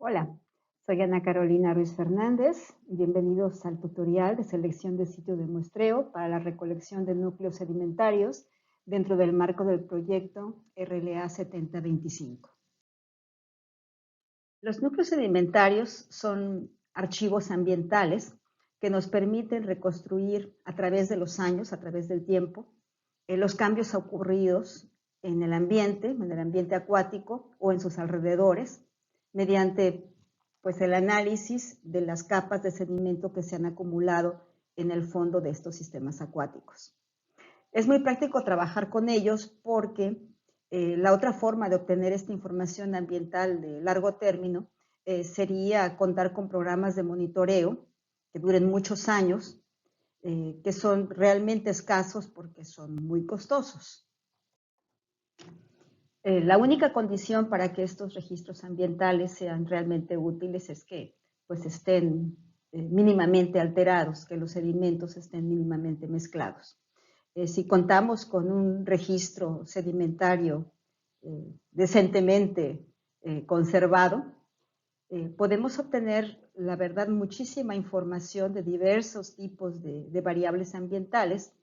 Hola, soy Ana Carolina Ruiz Fernández. Bienvenidos al tutorial de selección de sitio de muestreo para la recolección de núcleos sedimentarios dentro del marco del proyecto RLA 7025. Los núcleos sedimentarios son archivos ambientales que nos permiten reconstruir a través de los años, a través del tiempo, los cambios ocurridos en el ambiente acuático o en sus alrededores, mediante pues, el análisis de las capas de sedimento que se han acumulado en el fondo de estos sistemas acuáticos. Es muy práctico trabajar con ellos porque la otra forma de obtener esta información ambiental de largo término sería contar con programas de monitoreo que duren muchos años, que son realmente escasos porque son muy costosos. La única condición para que estos registros ambientales sean realmente útiles es que pues, estén mínimamente alterados, que los sedimentos estén mínimamente mezclados. Si contamos con un registro sedimentario decentemente conservado, podemos obtener, la verdad, muchísima información de diversos tipos de variables ambientales.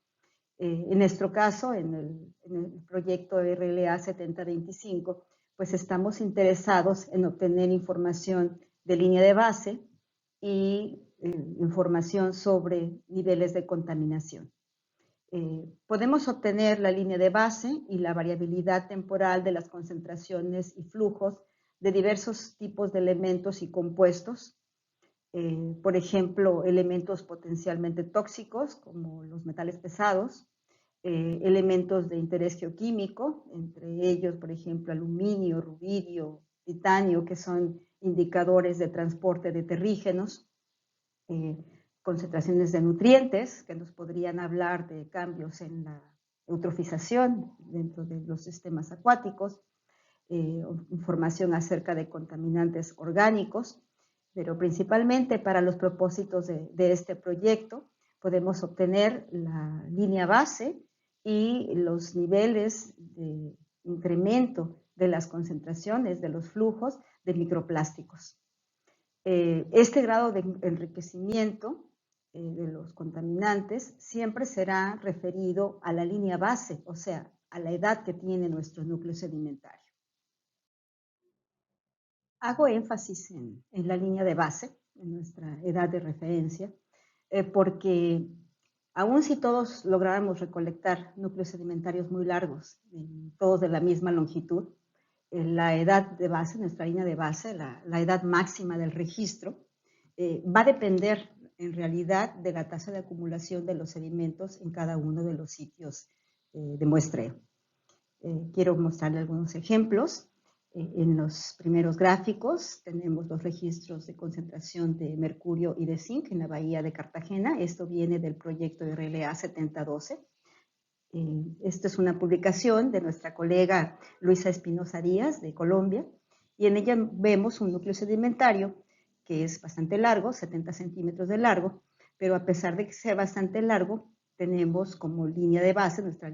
En nuestro caso, en el proyecto RLA 7025, pues estamos interesados en obtener información de línea de base y información sobre niveles de contaminación. Podemos obtener la línea de base y la variabilidad temporal de las concentraciones y flujos de diversos tipos de elementos y compuestos, por ejemplo, elementos potencialmente tóxicos como los metales pesados, elementos de interés geoquímico, entre ellos, por ejemplo, aluminio, rubidio, titanio, que son indicadores de transporte de terrígenos, concentraciones de nutrientes que nos podrían hablar de cambios en la eutrofización dentro de los sistemas acuáticos, información acerca de contaminantes orgánicos, pero principalmente para los propósitos de este proyecto podemos obtener la línea base y los niveles de incremento de las concentraciones de los flujos de microplásticos. Este grado de enriquecimiento de los contaminantes siempre será referido a la línea base, o sea, a la edad que tiene nuestro núcleo sedimentario. Hago énfasis en la línea de base, en nuestra edad de referencia, porque aun si todos lográramos recolectar núcleos sedimentarios muy largos, todos de la misma longitud, la edad de base, nuestra línea de base, la edad máxima del registro, va a depender en realidad de la tasa de acumulación de los sedimentos en cada uno de los sitios de muestreo. Quiero mostrarle algunos ejemplos. En los primeros gráficos tenemos los registros de concentración de mercurio y de zinc en la bahía de Cartagena. Esto viene del proyecto de RLA 7012. Esta es una publicación de nuestra colega Luisa Espinosa Díaz de Colombia, y en ella vemos un núcleo sedimentario que es bastante largo, 70 centímetros de largo, pero a pesar de que sea bastante largo, tenemos como línea de base nuestra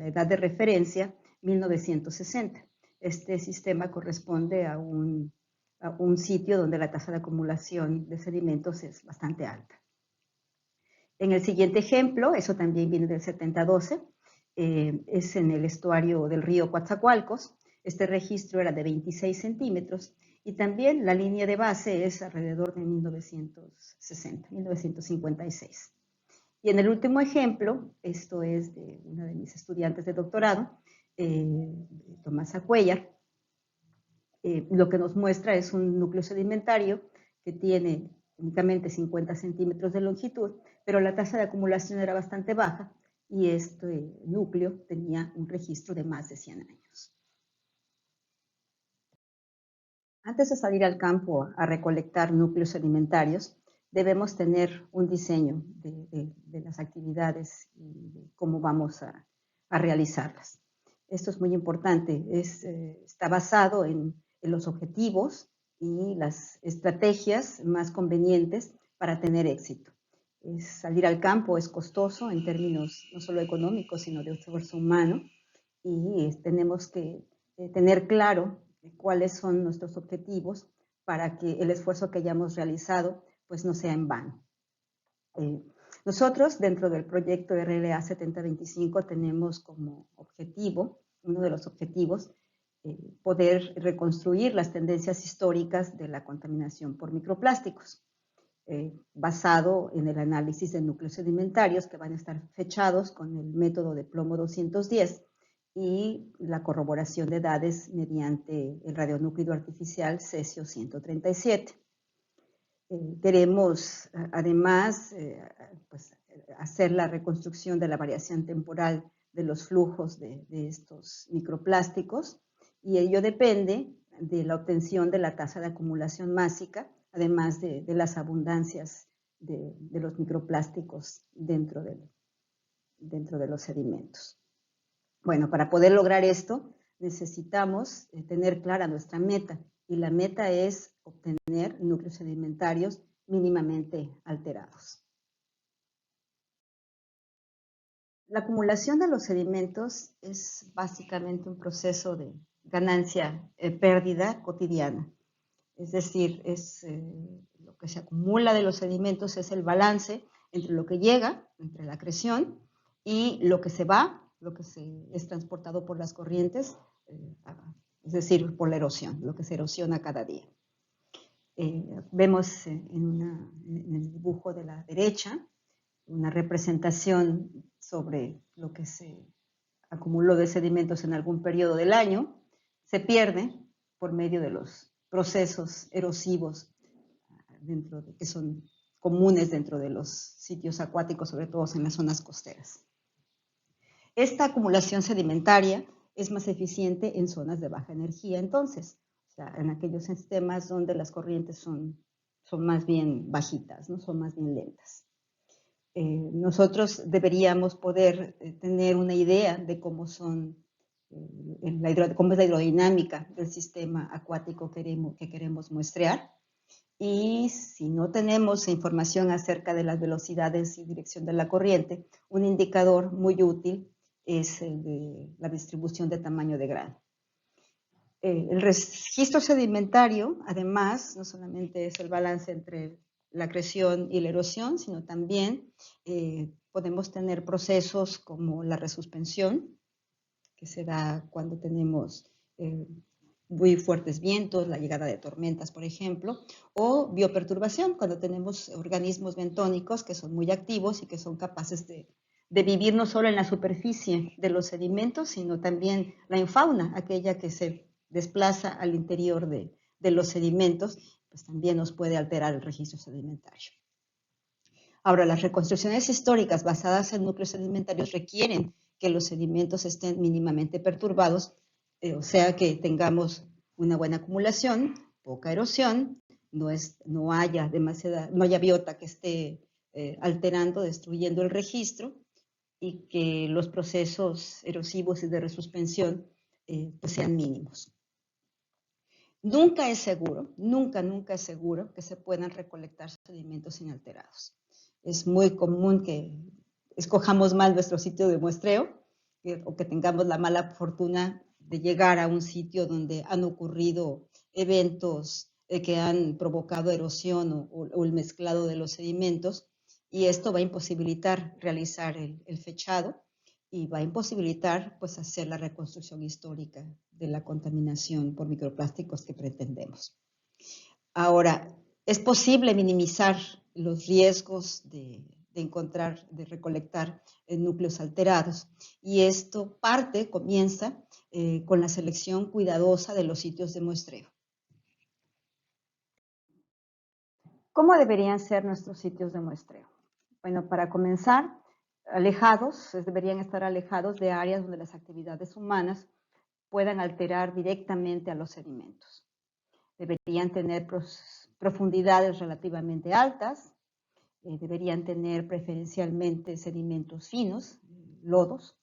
edad de referencia, 1960. Este sistema corresponde a un sitio donde la tasa de acumulación de sedimentos es bastante alta. En el siguiente ejemplo, eso también viene del 7012, es en el estuario del río Coatzacoalcos. Este registro era de 26 centímetros y también la línea de base es alrededor de 1960, 1956. Y en el último ejemplo, esto es de una de mis estudiantes de doctorado, Tomasa Cuellar, lo que nos muestra es un núcleo sedimentario que tiene únicamente 50 centímetros de longitud, pero la tasa de acumulación era bastante baja y este núcleo tenía un registro de más de 100 años. Antes de salir al campo a recolectar núcleos sedimentarios, debemos tener un diseño de las actividades y de cómo vamos a realizarlas. Esto es muy importante, está basado en los objetivos y las estrategias más convenientes para tener éxito. Salir al campo es costoso en términos no solo económicos, sino de esfuerzo humano, y tenemos que tener claro cuáles son nuestros objetivos para que el esfuerzo que hayamos realizado pues no sea en vano. Nosotros, dentro del proyecto RLA 7025, tenemos como objetivo, uno de los objetivos, poder reconstruir las tendencias históricas de la contaminación por microplásticos, basado en el análisis de núcleos sedimentarios que van a estar fechados con el método de plomo 210 y la corroboración de edades mediante el radionúclido artificial cesio 137. Queremos, además, pues, hacer la reconstrucción de la variación temporal de los flujos de estos microplásticos, y ello depende de la obtención de la tasa de acumulación másica, además de las abundancias de los microplásticos dentro de los sedimentos. Bueno, para poder lograr esto, necesitamos tener clara nuestra meta, y la meta es obtener núcleos sedimentarios mínimamente alterados. La acumulación de los sedimentos es básicamente un proceso de ganancia-pérdida cotidiana. Es decir, lo que se acumula de los sedimentos es el balance entre lo que llega, entre la acreción, y lo que se va, lo que es transportado por las corrientes, es decir, por la erosión, lo que se erosiona cada día. Vemos en el dibujo de la derecha una representación sobre lo que se acumuló de sedimentos en algún periodo del año, se pierde por medio de los procesos erosivos que son comunes dentro de los sitios acuáticos, sobre todo en las zonas costeras. Esta acumulación sedimentaria es más eficiente en zonas de baja energía, entonces, o sea, en aquellos sistemas donde las corrientes son más bien bajitas, ¿no? Son más bien lentas. Nosotros deberíamos poder tener una idea de cómo es la hidrodinámica del sistema acuático que queremos muestrear, y si no tenemos información acerca de las velocidades y dirección de la corriente, un indicador muy útil es el de la distribución de tamaño de grano. El registro sedimentario, además, no solamente es el balance entre la acreción y la erosión, sino también podemos tener procesos como la resuspensión, que se da cuando tenemos muy fuertes vientos, la llegada de tormentas, por ejemplo, o bioperturbación, cuando tenemos organismos bentónicos que son muy activos y que son capaces de vivir no solo en la superficie de los sedimentos, sino también la infauna, aquella que se desplaza al interior de los sedimentos, pues también nos puede alterar el registro sedimentario. Ahora, las reconstrucciones históricas basadas en núcleos sedimentarios requieren que los sedimentos estén mínimamente perturbados, o sea que tengamos una buena acumulación, poca erosión, no haya biota que esté alterando, destruyendo el registro, y que los procesos erosivos y de resuspensión pues sean mínimos. Nunca es seguro, nunca es seguro que se puedan recolectar sedimentos inalterados. Es muy común que escojamos mal nuestro sitio de muestreo o que tengamos la mala fortuna de llegar a un sitio donde han ocurrido eventos que han provocado erosión o el mezclado de los sedimentos, y esto va a imposibilitar realizar el fechado y va a imposibilitar pues hacer la reconstrucción histórica de la contaminación por microplásticos que pretendemos. Ahora, es posible minimizar los riesgos de recolectar núcleos alterados, y esto comienza con la selección cuidadosa de los sitios de muestreo. ¿Cómo deberían ser nuestros sitios de muestreo? Bueno, para comenzar, deberían estar alejados de áreas donde las actividades humanas puedan alterar directamente a los sedimentos. Deberían tener profundidades relativamente altas, deberían tener preferencialmente sedimentos finos, lodos.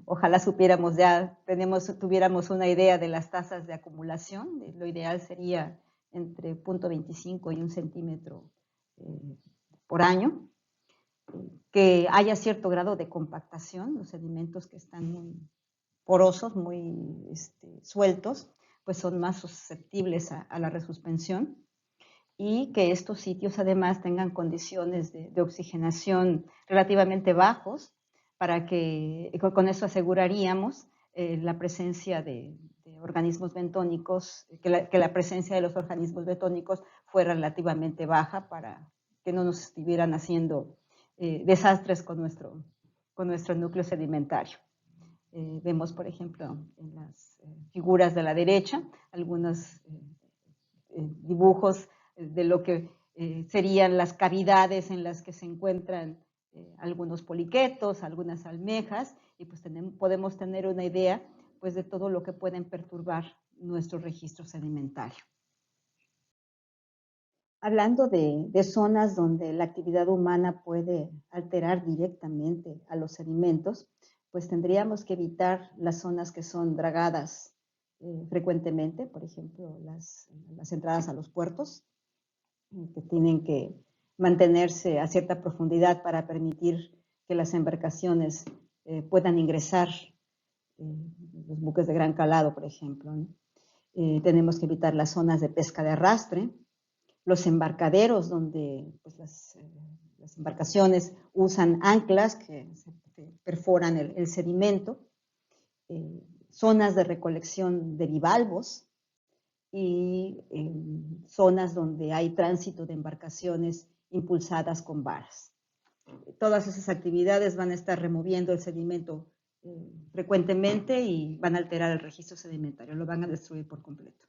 Ojalá tuviéramos una idea de las tasas de acumulación. Lo ideal sería entre 0.25 y 1 centímetro por año. Que haya cierto grado de compactación, los sedimentos que están porosos, muy sueltos, pues son más susceptibles a la resuspensión, y que estos sitios además tengan condiciones de oxigenación relativamente bajos, para que con eso aseguraríamos la presencia de organismos bentónicos, que la presencia de los organismos bentónicos fuera relativamente baja, para que no nos estuvieran haciendo desastres con nuestro núcleo sedimentario. Vemos, por ejemplo, en las figuras de la derecha, algunos dibujos de lo que serían las cavidades en las que se encuentran algunos poliquetos, algunas almejas, y pues podemos tener una idea pues de todo lo que pueden perturbar nuestro registro sedimentario. Hablando de zonas donde la actividad humana puede alterar directamente a los sedimentos, pues tendríamos que evitar las zonas que son dragadas frecuentemente, por ejemplo, las entradas a los puertos, que tienen que mantenerse a cierta profundidad para permitir que las embarcaciones puedan ingresar, los buques de gran calado, por ejemplo, ¿no? Tenemos que evitar las zonas de pesca de arrastre, los embarcaderos donde pues, las embarcaciones usan anclas que perforan el sedimento, zonas de recolección de bivalvos y zonas donde hay tránsito de embarcaciones impulsadas con varas. Todas esas actividades van a estar removiendo el sedimento frecuentemente y van a alterar el registro sedimentario, lo van a destruir por completo.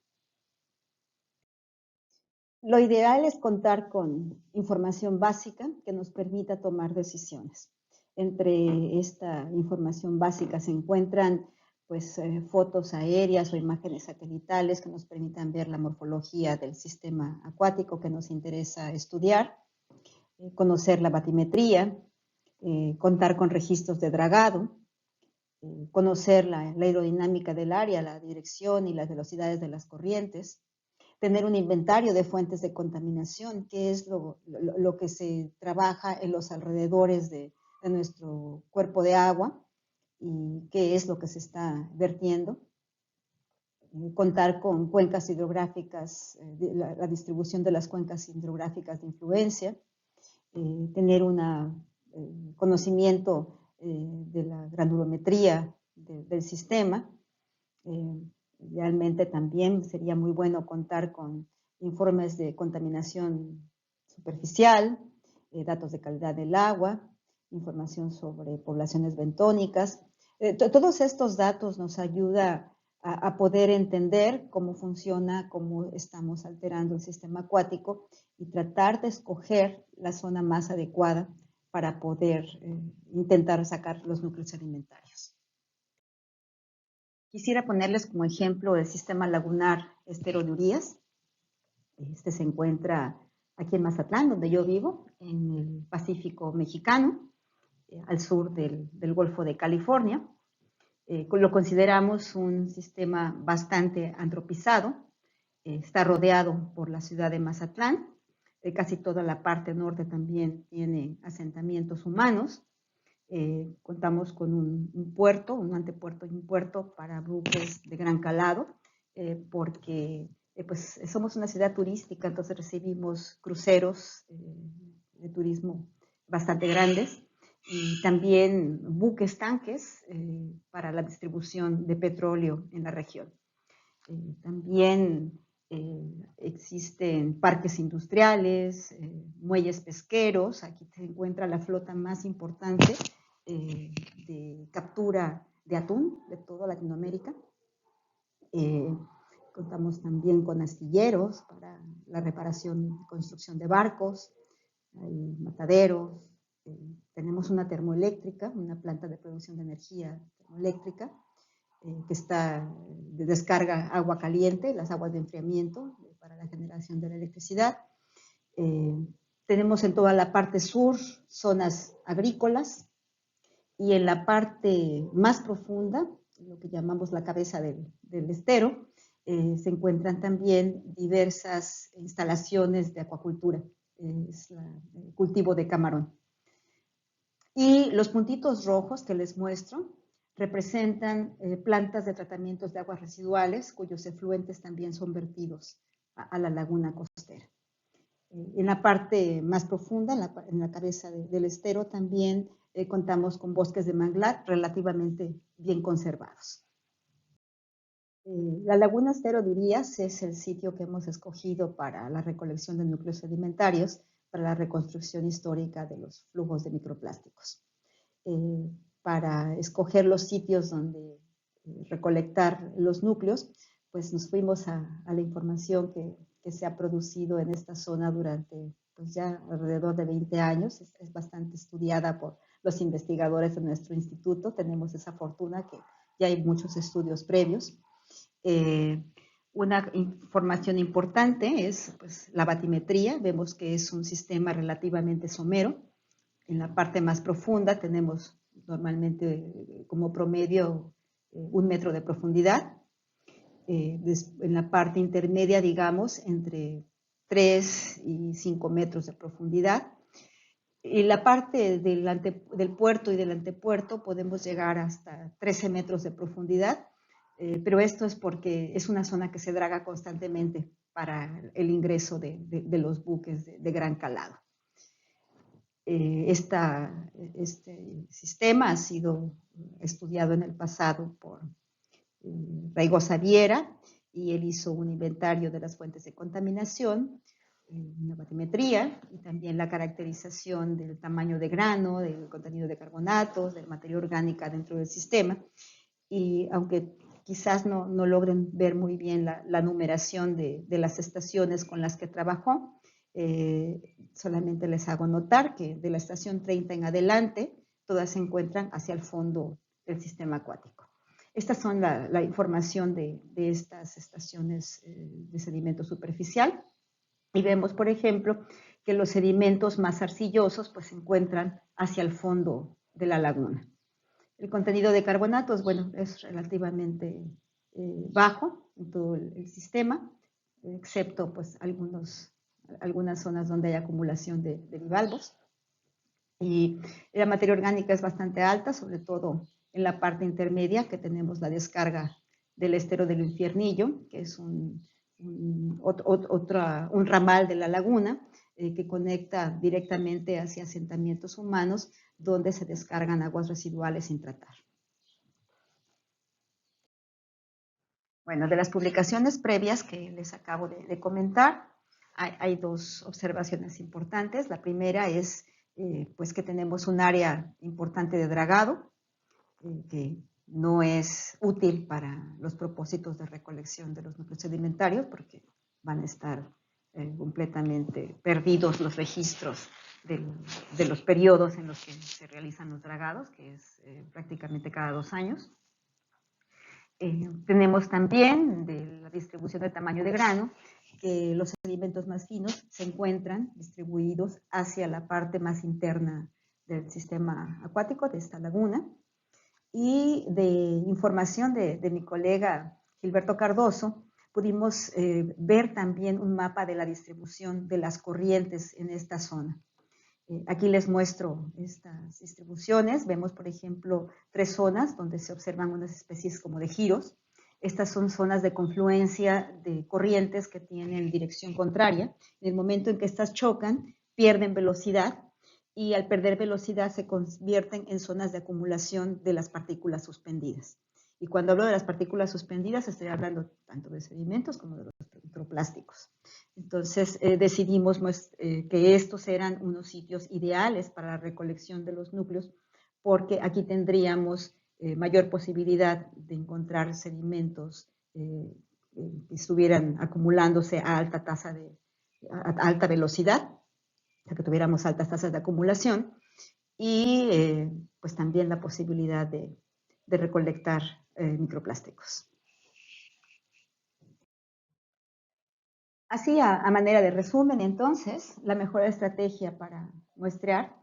Lo ideal es contar con información básica que nos permita tomar decisiones. Entre esta información básica se encuentran pues, fotos aéreas o imágenes satelitales que nos permitan ver la morfología del sistema acuático que nos interesa estudiar, conocer la batimetría, contar con registros de dragado, conocer la aerodinámica del área, la dirección y las velocidades de las corrientes, tener un inventario de fuentes de contaminación, que es lo que se trabaja en los alrededores de nuestro cuerpo de agua y qué es lo que se está vertiendo. Contar con cuencas hidrográficas, la distribución de las cuencas hidrográficas de influencia, tener un conocimiento de la granulometría del sistema. Realmente también sería muy bueno contar con informes de contaminación superficial, datos de calidad del agua, información sobre poblaciones bentónicas. Todos estos datos nos ayudan a poder entender cómo funciona, cómo estamos alterando el sistema acuático y tratar de escoger la zona más adecuada para poder intentar sacar los núcleos sedimentarios. Quisiera ponerles como ejemplo el sistema lagunar Estero de Urías. Este se encuentra aquí en Mazatlán, donde yo vivo, en el Pacífico mexicano, al sur del Golfo de California. Lo consideramos un sistema bastante antropizado. Está rodeado por la ciudad de Mazatlán. Casi toda la parte norte también tiene asentamientos humanos. Contamos con un puerto, un antepuerto y un puerto para buques de gran calado, porque pues somos una ciudad turística, entonces recibimos cruceros de turismo bastante grandes y también buques tanques para la distribución de petróleo en la región. También existen parques industriales, muelles pesqueros. Aquí se encuentra la flota más importante de captura de atún de toda Latinoamérica. Contamos también con astilleros para la reparación y construcción de barcos, hay mataderos, tenemos una termoeléctrica, una planta de producción de energía termoeléctrica, que descarga agua caliente, las aguas de enfriamiento para la generación de la electricidad. Tenemos en toda la parte sur zonas agrícolas y en la parte más profunda, lo que llamamos la cabeza del estero, se encuentran también diversas instalaciones de acuacultura, es el cultivo de camarón. Y los puntitos rojos que les muestro representan plantas de tratamientos de aguas residuales cuyos efluentes también son vertidos a la laguna costera. En la parte más profunda, en la cabeza del estero, también contamos con bosques de manglar relativamente bien conservados. La laguna Estero de Urías es el sitio que hemos escogido para la recolección de núcleos sedimentarios para la reconstrucción histórica de los flujos de microplásticos. Para escoger los sitios donde recolectar los núcleos, pues nos fuimos a la información que se ha producido en esta zona durante pues ya alrededor de 20 años. Es bastante estudiada por los investigadores de nuestro instituto. Tenemos esa fortuna que ya hay muchos estudios previos. Una información importante es pues, la batimetría. Vemos que es un sistema relativamente somero. En la parte más profunda tenemos normalmente como promedio 1 metro de profundidad. En la parte intermedia, digamos, entre 3 y 5 metros de profundidad. En la parte del puerto y del antepuerto podemos llegar hasta 13 metros de profundidad, pero esto es porque es una zona que se draga constantemente para el ingreso de los buques de gran calado. Este sistema ha sido estudiado en el pasado por Raigosa Viera, y él hizo un inventario de las fuentes de contaminación, una batimetría, y también la caracterización del tamaño de grano, del contenido de carbonatos, de la materia orgánica dentro del sistema. Y aunque quizás no logren ver muy bien la numeración de las estaciones con las que trabajó, solamente les hago notar que de la estación 30 en adelante, todas se encuentran hacia el fondo del sistema acuático. Estas son la información de estas estaciones de sedimento superficial. Y vemos, por ejemplo, que los sedimentos más arcillosos pues, se encuentran hacia el fondo de la laguna. El contenido de carbonatos, bueno, es relativamente bajo en todo el sistema, excepto pues, algunas zonas donde hay acumulación de bivalvos. Y la materia orgánica es bastante alta, sobre todo en la parte intermedia, que tenemos la descarga del estero del Infiernillo, que es un ramal de la laguna que conecta directamente hacia asentamientos humanos donde se descargan aguas residuales sin tratar. Bueno, de las publicaciones previas que les acabo de comentar, hay dos observaciones importantes. La primera es pues que tenemos un área importante de dragado, que no es útil para los propósitos de recolección de los núcleos sedimentarios porque van a estar completamente perdidos los registros de los periodos en los que se realizan los dragados, que es prácticamente cada 2 años. Tenemos también de la distribución de tamaño de grano, que los sedimentos más finos se encuentran distribuidos hacia la parte más interna del sistema acuático de esta laguna. Y de información de mi colega Gilberto Cardoso, pudimos ver también un mapa de la distribución de las corrientes en esta zona. Aquí les muestro estas distribuciones. Vemos, por ejemplo, 3 zonas donde se observan unas especies como de giros. Estas son zonas de confluencia de corrientes que tienen dirección contraria. En el momento en que estas chocan, pierden velocidad, y al perder velocidad se convierten en zonas de acumulación de las partículas suspendidas. Y cuando hablo de las partículas suspendidas, estoy hablando tanto de sedimentos como de los microplásticos. Entonces decidimos que estos eran unos sitios ideales para la recolección de los núcleos, porque aquí tendríamos mayor posibilidad de encontrar sedimentos que estuvieran acumulándose a alta velocidad, que tuviéramos altas tasas de acumulación, y pues también la posibilidad de recolectar microplásticos. Así, a manera de resumen, entonces, la mejor estrategia para muestrear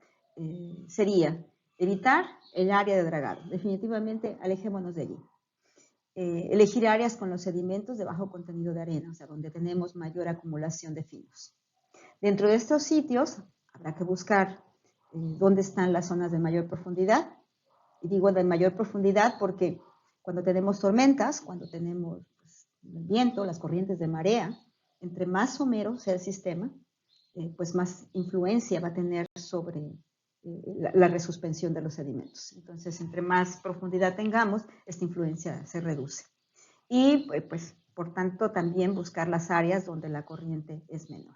sería evitar el área de dragado. Definitivamente, alejémonos de allí. Elegir áreas con los sedimentos de bajo contenido de arena, o sea, donde tenemos mayor acumulación de finos. Dentro de estos sitios habrá que buscar dónde están las zonas de mayor profundidad Y digo de mayor profundidad porque cuando tenemos tormentas, cuando tenemos pues, el viento, las corrientes de marea, entre más somero sea el sistema, pues más influencia va a tener sobre la resuspensión de los sedimentos. Entonces, entre más profundidad tengamos, esta influencia se reduce. Y, pues, por tanto, también buscar las áreas donde la corriente es menor.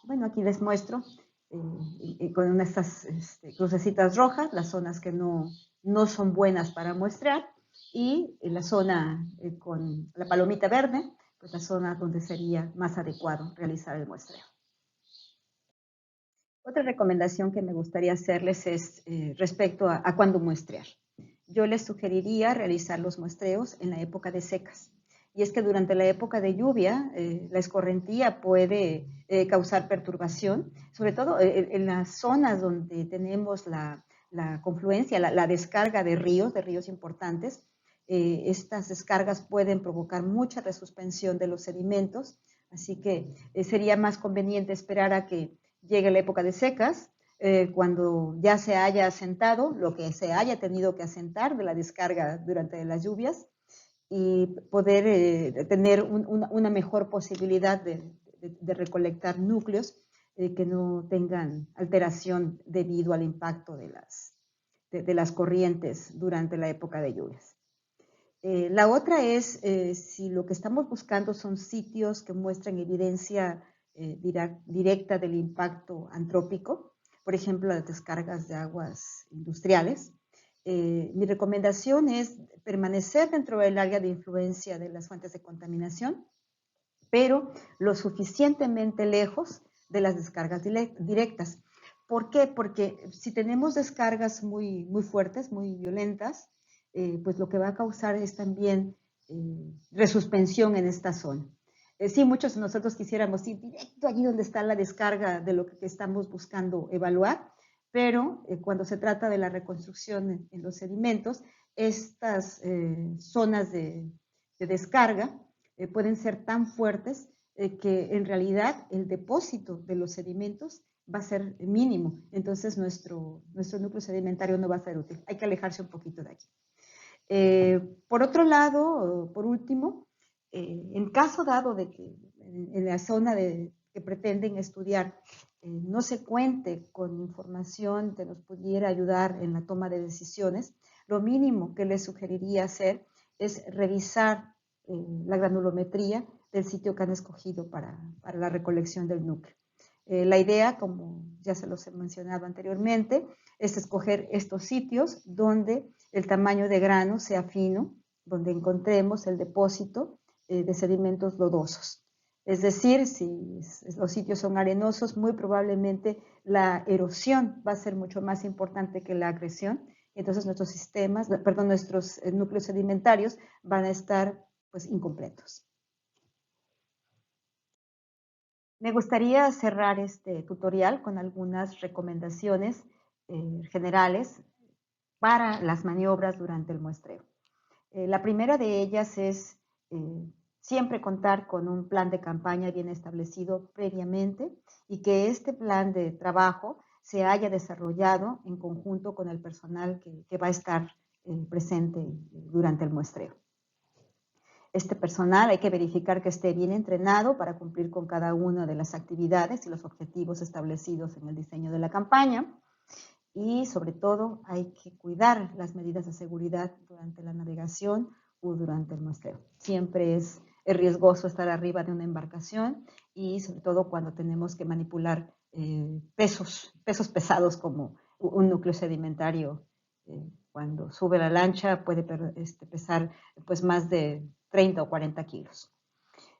Bueno, aquí les muestro con estas crucecitas rojas, las zonas que no son buenas para muestrear, y la zona con la palomita verde, pues la zona donde sería más adecuado realizar el muestreo. Otra recomendación que me gustaría hacerles es respecto a cuándo muestrear. Yo les sugeriría realizar los muestreos en la época de secas. Y es que durante la época de lluvia, la escorrentía puede causar perturbación, sobre todo en las zonas donde tenemos la confluencia, la descarga de ríos importantes. Estas descargas pueden provocar mucha resuspensión de los sedimentos, así que sería más conveniente esperar a que llegue la época de secas, cuando ya se haya asentado lo que se haya tenido que asentar de la descarga durante las lluvias y poder tener una mejor posibilidad de recolectar núcleos que no tengan alteración debido al impacto de las corrientes durante la época de lluvias. La otra es si lo que estamos buscando son sitios que muestran evidencia directa del impacto antrópico, por ejemplo, las descargas de aguas industriales. Mi recomendación es permanecer dentro del área de influencia de las fuentes de contaminación, pero lo suficientemente lejos de las descargas directas. ¿Por qué? Porque si tenemos descargas muy fuertes, muy violentas, pues lo que va a causar es también resuspensión en esta zona. Sí, muchos de nosotros quisiéramos ir directo allí donde está la descarga de lo que estamos buscando evaluar, pero cuando se trata de la reconstrucción en los sedimentos, estas zonas de descarga pueden ser tan fuertes que en realidad el depósito de los sedimentos va a ser mínimo. Entonces nuestro núcleo sedimentario no va a ser útil. Hay que alejarse un poquito de aquí. Por otro lado, por último, en caso dado de que en la zona que pretenden estudiar no se cuente con información que nos pudiera ayudar en la toma de decisiones, lo mínimo que les sugeriría hacer es revisar la granulometría del sitio que han escogido para la recolección del núcleo. La idea, como ya se los he mencionado anteriormente, es escoger estos sitios donde el tamaño de grano sea fino, donde encontremos el depósito de sedimentos lodosos. Es decir, si los sitios son arenosos, muy probablemente la erosión va a ser mucho más importante que la agresión. Entonces nuestros núcleos sedimentarios van a estar pues incompletos. Me gustaría cerrar este tutorial con algunas recomendaciones generales para las maniobras durante el muestreo. La primera de ellas es siempre contar con un plan de campaña bien establecido previamente y que este plan de trabajo se haya desarrollado en conjunto con el personal que va a estar presente durante el muestreo. Este personal hay que verificar que esté bien entrenado para cumplir con cada una de las actividades y los objetivos establecidos en el diseño de la campaña. Y sobre todo hay que cuidar las medidas de seguridad durante la navegación o durante el muestreo. Siempre es riesgoso estar arriba de una embarcación y sobre todo cuando tenemos que manipular pesos pesados como un núcleo sedimentario. Cuando sube la lancha puede pesar pues más de 30 o 40 kilos.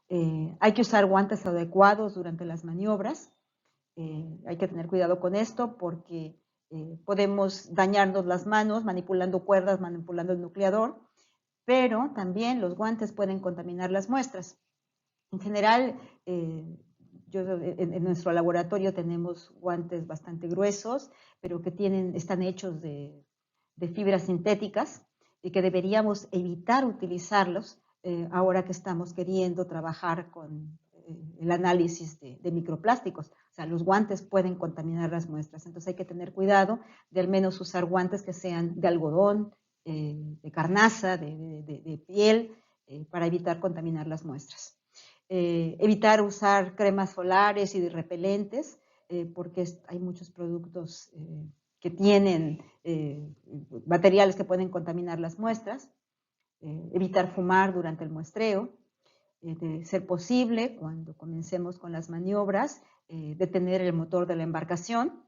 Hay que usar guantes adecuados durante las maniobras. Hay que tener cuidado con esto porque podemos dañarnos las manos manipulando cuerdas, manipulando el nucleador, pero también los guantes pueden contaminar las muestras. En general, en nuestro laboratorio tenemos guantes bastante gruesos, pero que están hechos de fibras sintéticas y que deberíamos evitar utilizarlos ahora que estamos queriendo trabajar con el análisis de microplásticos. O sea, los guantes pueden contaminar las muestras. Entonces hay que tener cuidado de al menos usar guantes que sean de algodón, de carnaza, de piel, para evitar contaminar las muestras. Evitar usar cremas solares y repelentes, porque hay muchos productos que tienen materiales que pueden contaminar las muestras. Evitar fumar durante el muestreo. De ser posible, cuando comencemos con las maniobras, detener el motor de la embarcación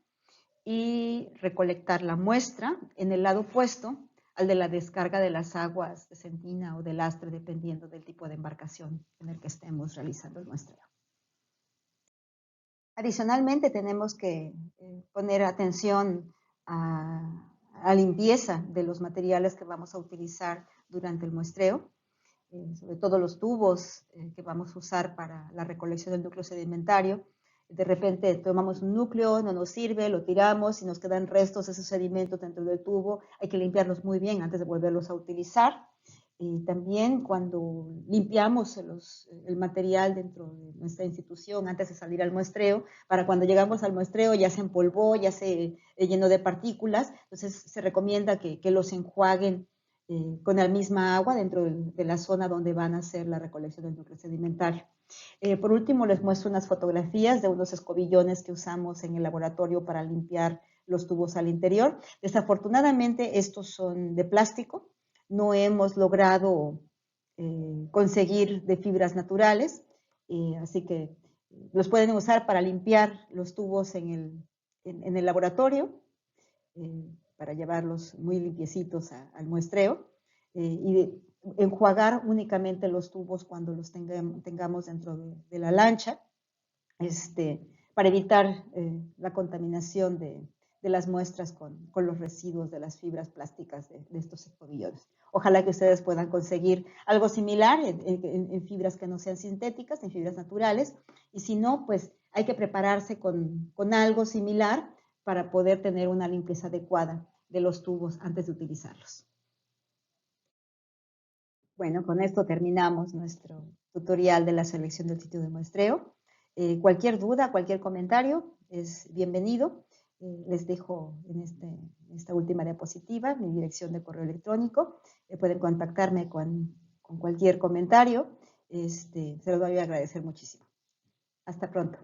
y recolectar la muestra en el lado opuesto al de la descarga de las aguas de Sentina o de lastre, dependiendo del tipo de embarcación en el que estemos realizando el muestreo. Adicionalmente, tenemos que poner atención a la limpieza de los materiales que vamos a utilizar durante el muestreo, sobre todo los tubos que vamos a usar para la recolección del núcleo sedimentario. De repente tomamos un núcleo, no nos sirve, lo tiramos y nos quedan restos de esos sedimentos dentro del tubo. Hay que limpiarlos muy bien antes de volverlos a utilizar. Y también cuando limpiamos el material dentro de nuestra institución antes de salir al muestreo, para cuando llegamos al muestreo ya se empolvó, ya se llenó de partículas, entonces se recomienda que los enjuaguen con la misma agua dentro de la zona donde van a hacer la recolección del núcleo sedimentario. Por último, les muestro unas fotografías de unos escobillones que usamos en el laboratorio para limpiar los tubos al interior. Desafortunadamente, estos son de plástico. No hemos logrado conseguir de fibras naturales, así que los pueden usar para limpiar los tubos en el laboratorio, para llevarlos muy limpiecitos al muestreo, y enjuagar únicamente los tubos cuando los tengamos dentro de la lancha, para evitar la contaminación de las muestras con los residuos de las fibras plásticas de estos escobillones. Ojalá que ustedes puedan conseguir algo similar en fibras que no sean sintéticas, en fibras naturales, y si no, pues hay que prepararse con algo similar para poder tener una limpieza adecuada de los tubos antes de utilizarlos. Bueno, con esto terminamos nuestro tutorial de la selección del sitio de muestreo. Cualquier duda, cualquier comentario es bienvenido. Les dejo en esta última diapositiva mi dirección de correo electrónico. Pueden contactarme con cualquier comentario. Se los voy a agradecer muchísimo. Hasta pronto.